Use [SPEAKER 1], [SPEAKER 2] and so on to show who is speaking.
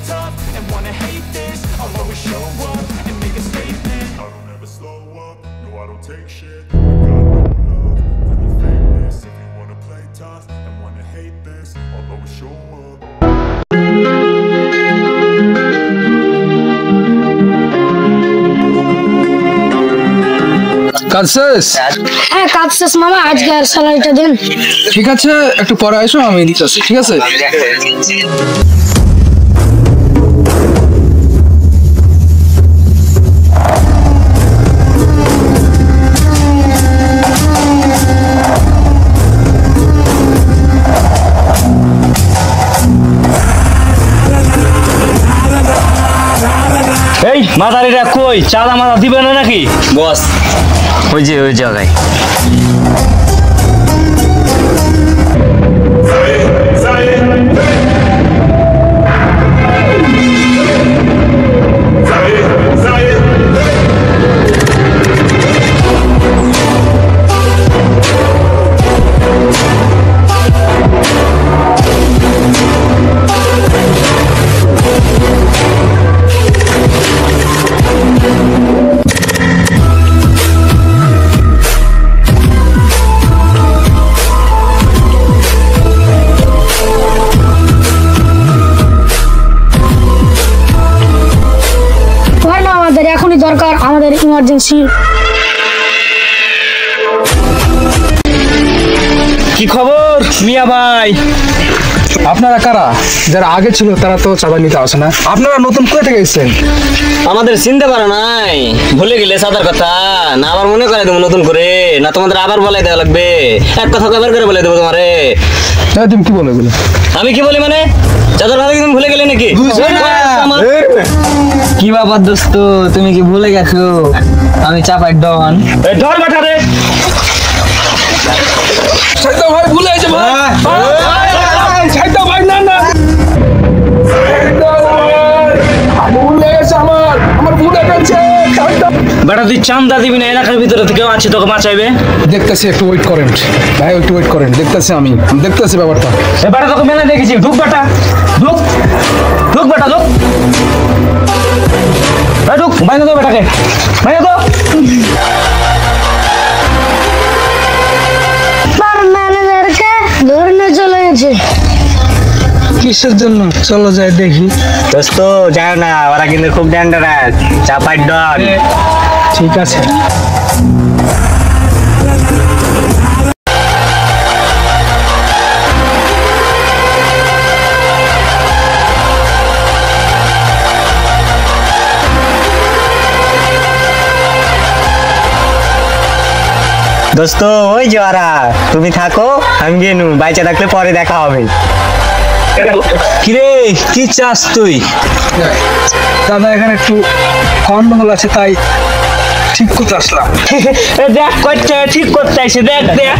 [SPEAKER 1] tough and wanna hate this, I'll always show up and make a statement. I don't ever slow up, no I don't take shit. I got no love for the fakeness. If you wanna play tough and wanna hate this, I'll always show up.
[SPEAKER 2] Causes
[SPEAKER 3] হ্যাঁ causes মামা আজকে আর স্যালারিটা দেন।
[SPEAKER 2] ঠিক আছে একটু পরে আসো আমি দিতেছি ঠিক আছে।
[SPEAKER 4] এই মাদারিটা কই চাঁদা মাদা দিবে না নাকি বস? ওই যে ওই জায়গায়।
[SPEAKER 3] এখনই দরকার, আমাদের ইমার্জেন্সি।
[SPEAKER 4] কি খবর মিয়া ভাই?
[SPEAKER 2] আপনারা কারা? যারা আগে ছিল তারা তো চাঁদা নিতে আসে না, আপনারা নতুন কোথা থেকে এসেছেন?
[SPEAKER 4] আমাদের চিনতে পারো নাই? ভুলে গেলে চাঁদার কথা না? আবার মনে করে দেবো নতুন করে না? তোমাদের আবার বলে দেওয়া লাগবে? এক কথা কবার করে বলে দেবো তোমারে?
[SPEAKER 2] তুমি কি বলে বলে?
[SPEAKER 4] আমি কি বলি মানে? চাঁদার কথা তুমি ভুলে গেলে নাকি?
[SPEAKER 5] কি বাবার দোস্ত, তুমি কি ভুলে গেছো আমি চাপাই ডন?
[SPEAKER 4] ধর মাঠা রে
[SPEAKER 2] ভাই, ভুলে গেছে ভাই। ভাই না না
[SPEAKER 4] বেটা তুই চান্দা দিবি না? এলাকার ভিতরে থেকে আছে তোকে বাঁচাইবে।
[SPEAKER 2] দেখতেছি একটু ওয়েট করেন ভাই, একটু ওয়েট করেন, দেখতেছি আমি দেখতেছি ব্যাপারটা।
[SPEAKER 4] বেটা তোকে মেনে দেখেছি, ঢুক বেটা ঢুক, ঢুক বেটা ঢুক, ঢুক বাইরে তো বেটাকে বাইরে তো।
[SPEAKER 3] ম্যানেজারকে ধরে নিয়ে চলে গেছে।
[SPEAKER 5] কিসের জন্য? চলো যাই দেখি।
[SPEAKER 4] দোস্ত যাও না, ওরা কিন্তু খুব ডেঞ্জারাস, চাপাই ডন।
[SPEAKER 5] ঠিক আছে।
[SPEAKER 4] দোস্ত ওই যে ওরা, তুমি থাকো আমি গেনু, বাইচা থাকলে পরে দেখা হবে। কিরে কি চাস তুই?
[SPEAKER 2] দাদা এখানে একটু গন্ডগোল আছে তাই ঠিক করতে আসলাম।
[SPEAKER 4] দেখ করছে ঠিক করতে আসে, দেখ দেখ।